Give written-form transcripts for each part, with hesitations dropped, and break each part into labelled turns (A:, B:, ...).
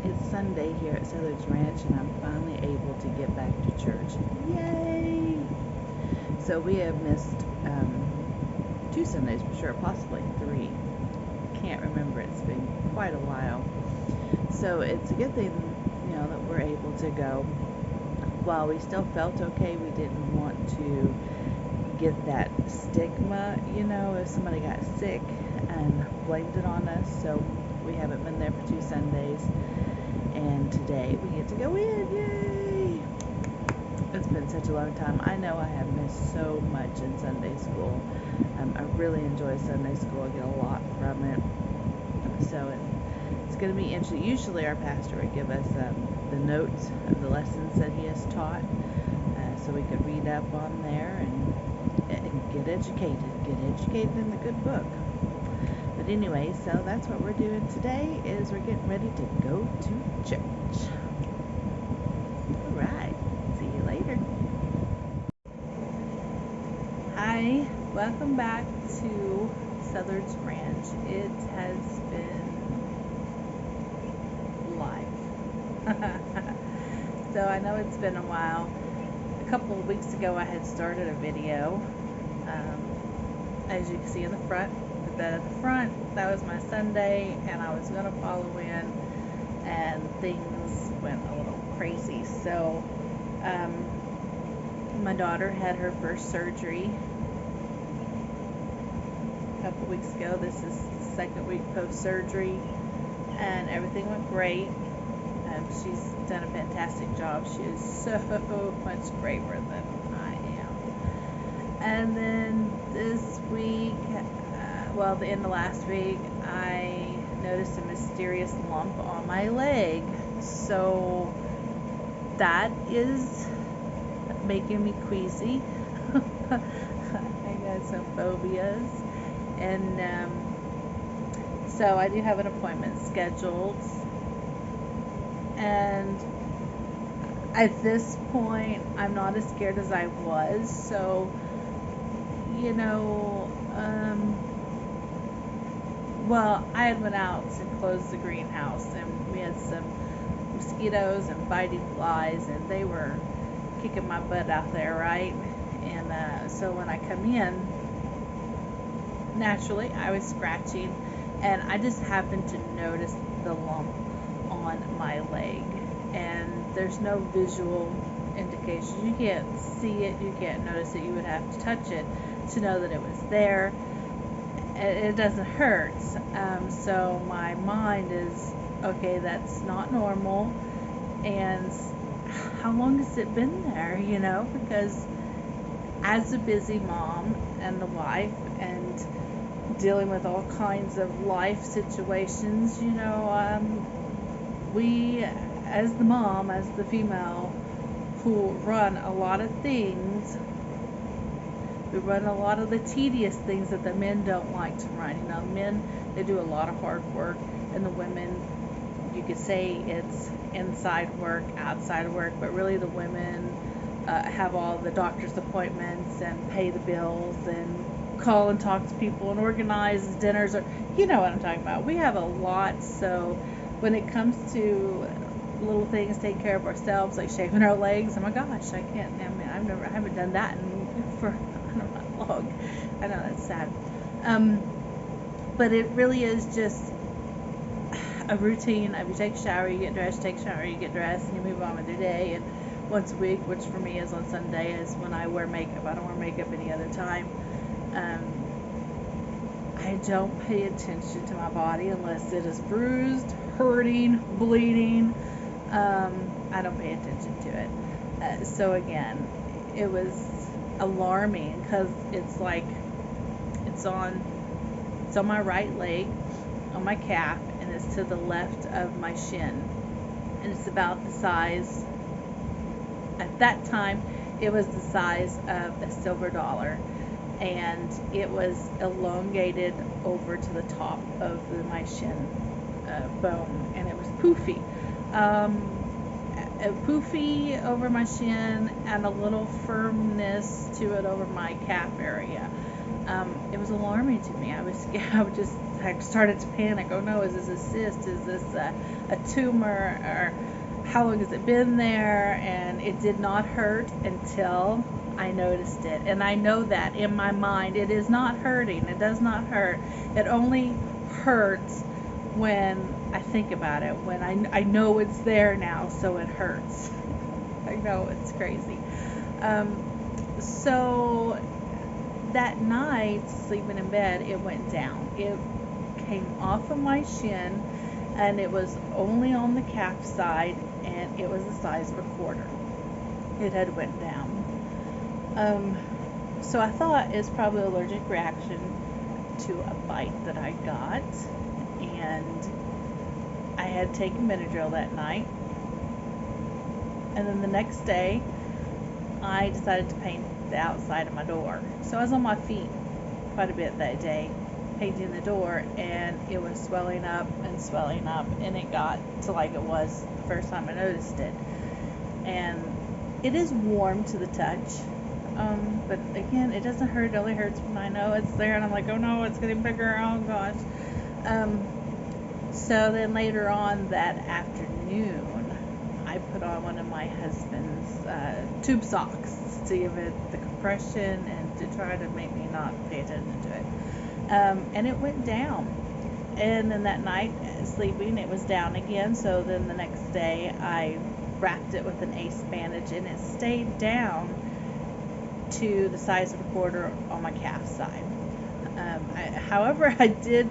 A: It's Sunday here at Southern's Ranch, and I'm finally able to get back to church. Yay! So we have missed 2 Sundays for sure, possibly 3. Can't remember. It's been quite a while. So it's a good thing, that we're able to go. While we still felt okay, we didn't want to get that stigma, if somebody got sick and blamed it on us. So we haven't been there for 2 Sundays. And today we get to go in. Yay! It's been such a long time. I know I have missed so much in Sunday school. I really enjoy Sunday school. I get a lot from it. So it's going to be interesting. Usually our pastor would give us the notes of the lessons that he has taught, so we could read up on there and get educated. Get educated in the good book. But anyway, so that's what we're doing today, is we're getting ready to go to church. Alright, see you later. Hi, welcome back to Southern's Ranch. It has been life. So I know it's been a while. A couple of weeks ago I had started a video, as you can see in the front. At the front, that was my Sunday, and I was going to follow in, and things went a little crazy. So my daughter had her first surgery a couple weeks ago. This is the second week post-surgery, and everything went great. She's done a fantastic job. She is so much braver than I am. And then this week, the end of last week, I noticed a mysterious lump on my leg. So that is making me queasy. I got some phobias. And so I do have an appointment scheduled. And at this point, I'm not as scared as I was. So, I had went out and closed the greenhouse, and we had some mosquitoes and biting flies, and they were kicking my butt out there, right? And so when I come in, naturally, I was scratching, and I just happened to notice the lump on my leg, and there's no visual indication. You can't see it, you can't notice it. You would have to touch it to know that it was there. It doesn't hurt. So my mind is, okay, that's not normal. And how long has it been there? Because as a busy mom and a wife, and dealing with all kinds of life situations, we, as the mom, as the female who run a lot of things, we run a lot of the tedious things that the men don't like to run. Men, they do a lot of hard work, and the women, you could say it's inside work, outside work, but really the women have all the doctor's appointments and pay the bills and call and talk to people and organize dinners, or you know what I'm talking about. We have a lot. So when it comes to little things, take care of ourselves, like shaving our legs, oh my gosh, I haven't done that for I don't know how long. I know that's sad. But it really is just a routine of you take a shower, you get dressed, take a shower, you get dressed, and you move on with your day. And once a week, which for me is on Sunday, is when I wear makeup. I don't wear makeup any other time. I don't pay attention to my body unless it is bruised, hurting, bleeding. I don't pay attention to it. So again, it was alarming, because it's like it's on my right leg, on my calf, and it's to the left of my shin, and it's about the size, at that time it was the size of a silver dollar, and it was elongated over to the top of my shin bone, and it was poofy. Poofy over my shin, and a little firmness to it over my calf area. It was alarming to me. I was just I started to panic. Oh no, is this a cyst? Is this a tumor? Or how long has it been there? And it did not hurt until I noticed it. And I know that in my mind it is not hurting. It does not hurt. It only hurts when I think about it, when I know it's there now, so it hurts. I know, it's crazy. So that night, sleeping in bed, it went down. It came off of my shin, and it was only on the calf side, and it was the size of a quarter. It had went down. So I thought it's probably an allergic reaction to a bite that I got, and I had taken Benadryl that night. And then the next day, I decided to paint the outside of my door. So I was on my feet quite a bit that day, painting the door, and it was swelling up, and it got to like it was the first time I noticed it. And it is warm to the touch, but again, it doesn't hurt. It only hurts when I know it's there, and I'm like, oh no, it's getting bigger, oh gosh. So then later on that afternoon, I put on one of my husband's tube socks to give it the compression and to try to make me not pay attention to it. And it went down. And then that night, sleeping, it was down again. So then the next day, I wrapped it with an ace bandage, and it stayed down to the size of a quarter on my calf side. However, I did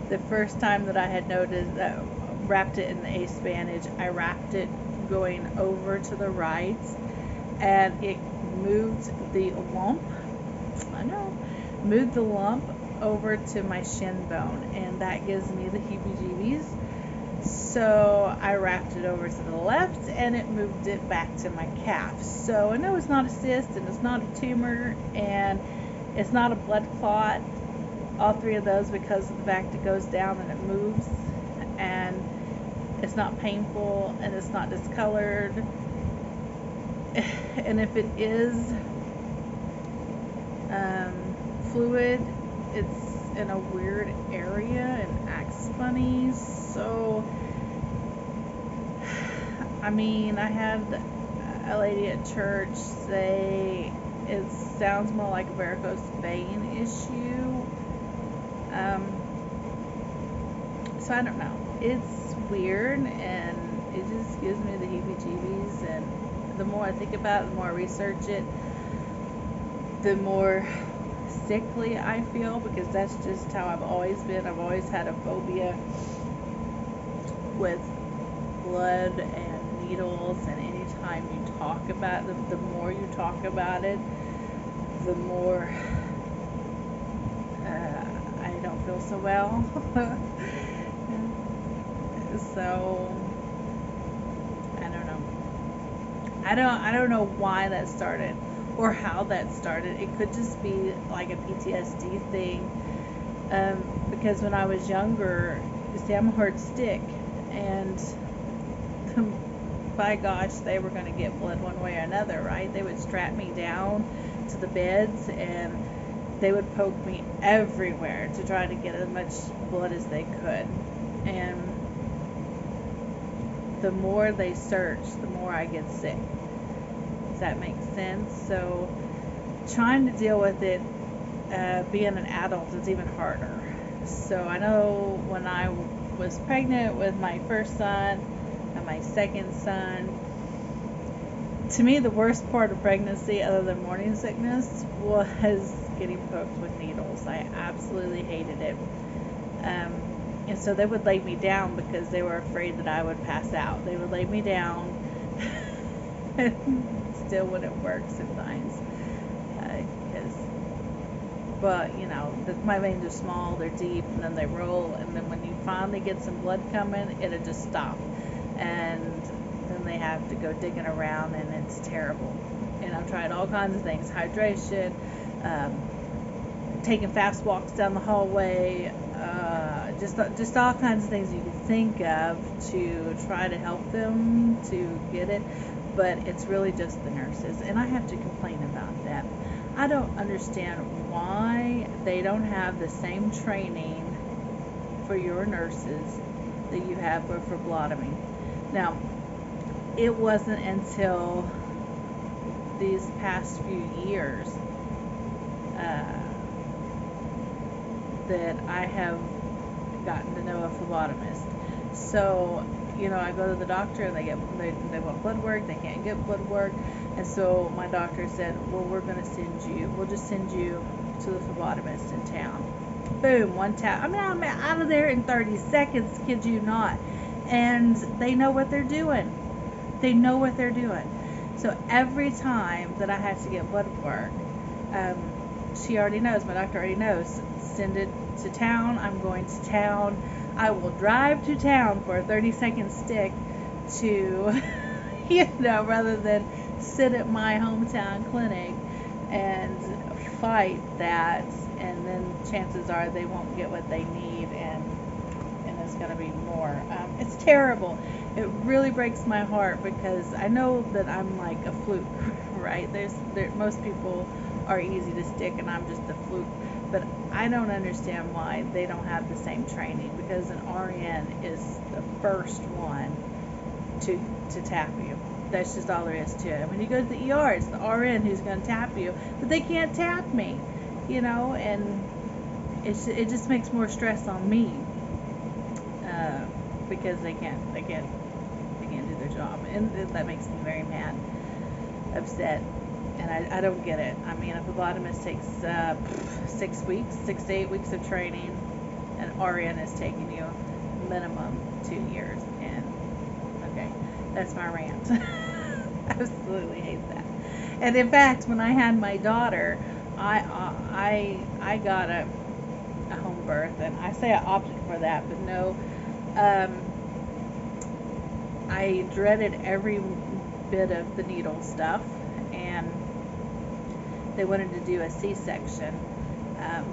A: the first time that I had noticed, wrapped it in the ace bandage, I wrapped it going over to the right, and it moved the lump. Moved the lump over to my shin bone, and that gives me the heebie-jeebies. So I wrapped it over to the left, and it moved it back to my calf. So I know it's not a cyst, and it's not a tumor, and it's not a blood clot. All three of those, because of the fact it goes down and it moves, and it's not painful, and it's not discolored. And if it is fluid, it's in a weird area and acts funny. So I mean, I had a lady at church say it sounds more like a varicose vein issue. So I don't know. It's weird, and it just gives me the heebie-jeebies. And the more I think about it, the more I research it, the more sickly I feel, because that's just how I've always been. I've always had a phobia with blood and needles, and anytime you talk about them, the more you talk about it, the more I don't feel so well. So I don't know. I don't know why that started or how that started. It could just be like a PTSD thing. Because when I was younger, you see, I'm a hard stick, and by gosh, they were going to get blood one way or another, right? They would strap me down to the beds, and they would poke me everywhere to try to get as much blood as they could. And the more they search, the more I get sick. Does that make sense? So trying to deal with it, being an adult, is even harder. So I know when I was pregnant with my first son and my second son, to me the worst part of pregnancy, other than morning sickness, was getting poked with needles. I absolutely hated it. And so they would lay me down because they were afraid that I would pass out. They would lay me down. Still wouldn't work sometimes. But, you know, my veins are small, they're deep, and then they roll, and then when you finally get some blood coming, it'll just stop. And then they have to go digging around, and it's terrible. And I've tried all kinds of things: hydration, taking fast walks down the hallway, just all kinds of things you can think of to try to help them to get it. But it's really just the nurses, and I have to complain about that. I don't understand why they don't have the same training for your nurses that you have for phlebotomy. Now, it wasn't until these past few years that I have gotten to know a phlebotomist. So, I go to the doctor and they want blood work. They can't get blood work, and so my doctor said, "Well, we'll just send you to the phlebotomist in town." Boom, one tap. I'm out of there in 30 seconds. Kid you not. And they know what they're doing. They know what they're doing. So every time that I have to get blood work, she already knows. My doctor already knows. Send it to town. I'm going to town. I will drive to town for a 30-second stick to, rather than sit at my hometown clinic and fight that, and then chances are they won't get what they need, and it's going to be more. It's terrible. It really breaks my heart because I know that I'm like a fluke, right? Most people are easy to stick, and I'm just a fluke. But I don't understand why they don't have the same training, because an RN is the first one to tap you. That's just all there is to it. When you go to the ER, it's the RN who's going to tap you, but they can't tap me, and it just makes more stress on me because they can't do their job, and that makes me very mad, upset. And I don't get it. I mean, a phlebotomist takes 6 to 8 weeks of training. An RN is taking you minimum 2 years. And okay, that's my rant. Absolutely hate that. And in fact, when I had my daughter, I got a home birth, and I say I opted for that, but no, I dreaded every bit of the needle stuff, and they wanted to do a C-section,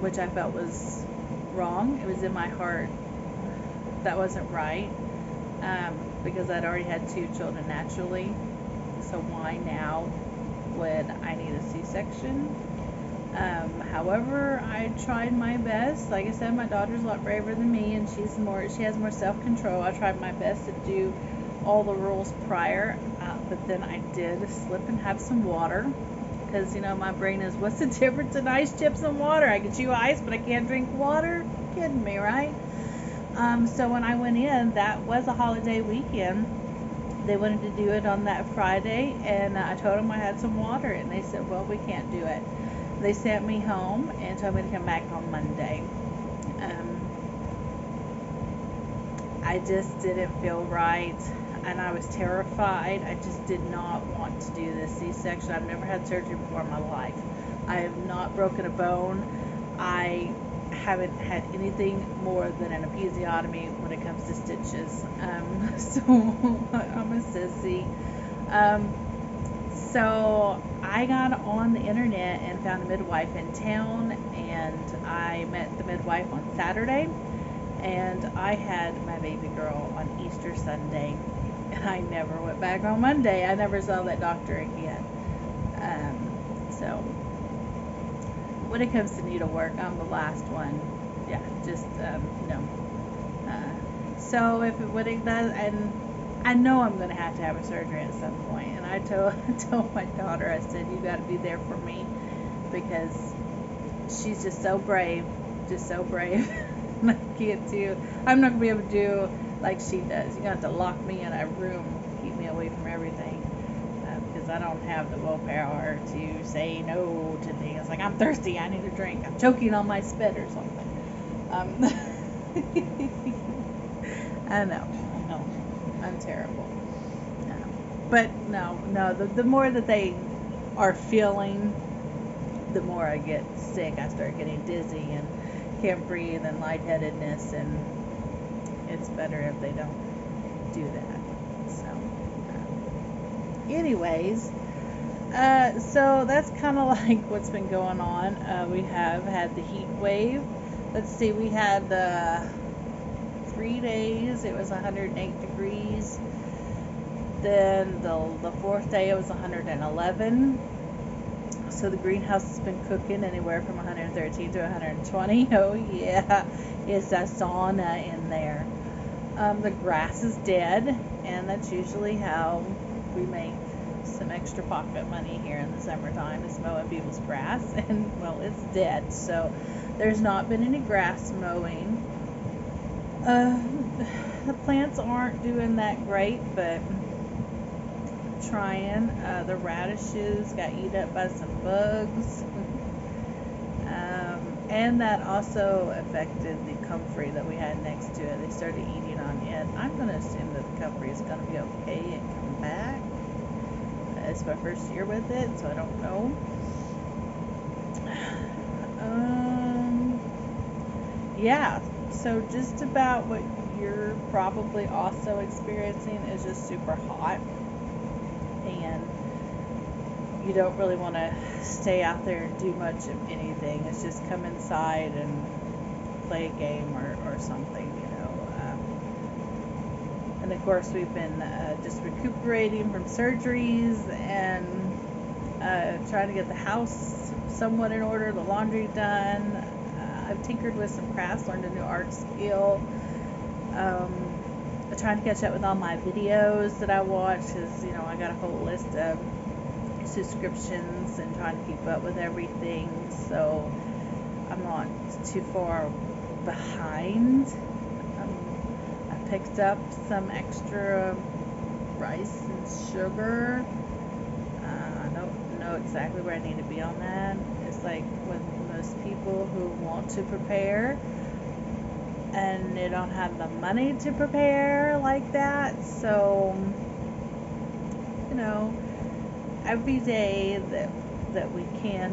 A: which I felt was wrong. It was in my heart that wasn't right, because I'd already had 2 children naturally. So why now would I need a C-section? However, I tried my best. Like I said, my daughter's a lot braver than me, and she has more self-control. I tried my best to do all the rules prior, but then I did slip and have some water. Because, my brain is, what's the difference in ice chips and water? I can chew ice, but I can't drink water? You're kidding me, right? So when I went in, that was a holiday weekend. They wanted to do it on that Friday, and I told them I had some water, and they said, well, we can't do it. They sent me home and told me to come back on Monday. I just didn't feel right, and I was terrified. I just did not want to do this C-section. I've never had surgery before in my life. I have not broken a bone. I haven't had anything more than an episiotomy when it comes to stitches. So I'm a sissy. So I got on the internet and found a midwife in town, and I met the midwife on Saturday, and I had my baby girl on Easter Sunday, and I never went back on Monday. I never saw that doctor again. So when it comes to needlework, I'm the last one. Yeah, just no. So if it would have done, and I know I'm going to have a surgery at some point, and I told my daughter, I said, you got to be there for me, because she's just so brave. And I can't do, I'm not going to be able to do like she does. You're going to have to lock me in a room, keep me away from everything, because I don't have the willpower to say no to things. Like, I'm thirsty, I need a drink, I'm choking on my spit or something. I know, I'm terrible. But no, the more that they are feeling, the more I get sick. I start getting dizzy and can't breathe and lightheadedness, and it's better if they don't do that. So, anyways, so that's kind of like what's been going on. We have had the heat wave. Let's see, we had 3 days, it was 108 degrees. Then the 4th day it was 111. So
B: So the greenhouse has been cooking anywhere from 113 to 120. Oh yeah, it's a sauna in there. The grass is dead, and that's usually how we make some extra pocket money here in the summertime, is mowing people's grass. And well, it's dead, so there's not been any grass mowing. The plants aren't doing that great, but trying. The radishes got eaten up by some bugs. And that also affected the comfrey that we had next to it. They started eating on it. I'm going to assume that the comfrey is going to be okay and come back. It's my first year with it, so I don't know. Yeah, so just about what you're probably also experiencing is just super hot. And you don't really want to stay out there and do much of anything. It's just come inside and play a game or something, you know. And of course, we've been just recuperating from surgeries and trying to get the house somewhat in order, the laundry done. I've tinkered with some crafts, learned a new art skill. Trying to catch up with all my videos that I watch, because, you know, I got a whole list of subscriptions and trying to keep up with everything, so I'm not too far behind. I picked up some extra rice and sugar. I don't know exactly where I need to be on that. It's like with most people who want to prepare and they don't have the money to prepare like that, so, you know, every day that we can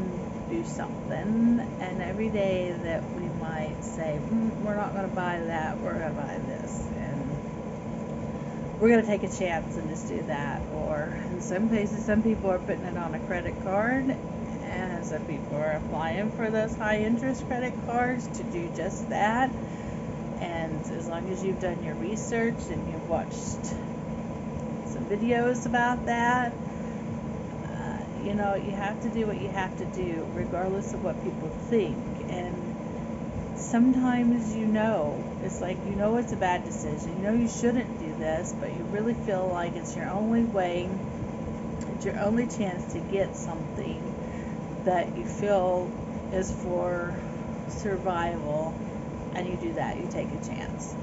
B: do something, and every day that we might say, we're not going to buy that, we're going to buy this, and we're going to take a chance and just do that. Or in some cases, some people are putting it on a credit card, and some people are applying for those high interest credit cards to do just that. And as long as you've done your research and you've watched some videos about that, you know, you have to do what you have to do, regardless of what people think. And sometimes, you know, it's like, you know, it's a bad decision. You know, you shouldn't do this, but you really feel like it's your only way, it's your only chance to get something that you feel is for survival. And you do that, you take a chance.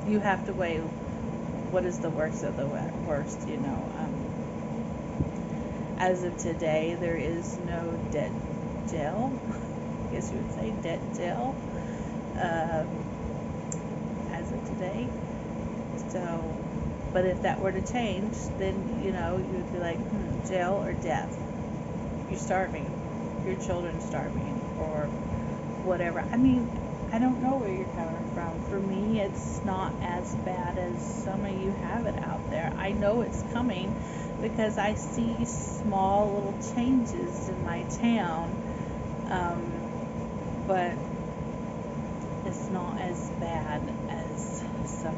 B: You have to weigh what is the worst of the worst, you know. As of today, there is no debt jail. I guess you would say debt jail. As of today. So, but if that were to change, then, you know, you would be like, jail or death. You're starving. Your children's starving, or whatever. I mean, I don't know where you're coming from. For me, it's not as bad as some of you have it out there. I know it's coming because I see small little changes in my town, but it's not as bad as some.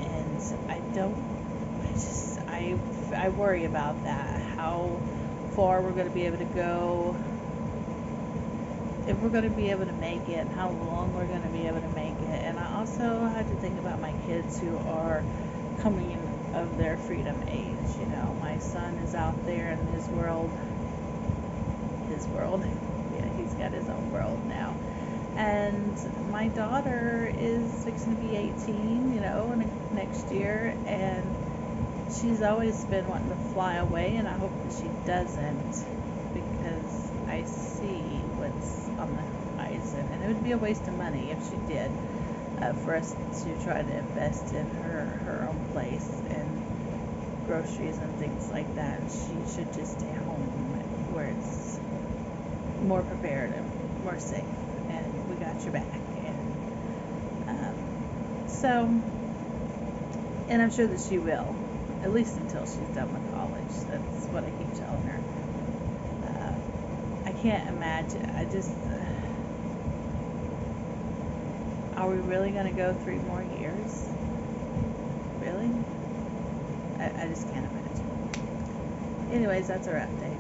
B: And I worry about that, how far we're going to be able to go, if we're going to be able to make it, how long we're going to be able to make it. And I also had to think about my kids who are coming of their freedom age. You know, my son is out there in his world, yeah, he's got his own world now. And my daughter is fixing to be 18, you know, next year, and she's always been wanting to fly away, and I hope that she doesn't, because I see what's on the horizon, and it would be a waste of money if she did, for us to try to invest in her own place and groceries and things like that. She should just stay home where it's more prepared and more safe, and we got your back. And I'm sure that she will, at least until she's done with college. That's what I keep telling her. I can't imagine. Are we really going to go 3 more years? Really? I just can't imagine. Anyways, that's our update.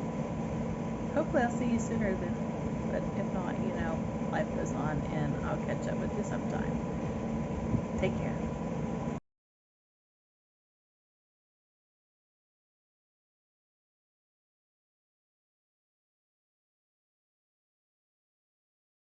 B: hopefully I'll see you sooner than, but if not, life goes on and I'll catch up with you sometime.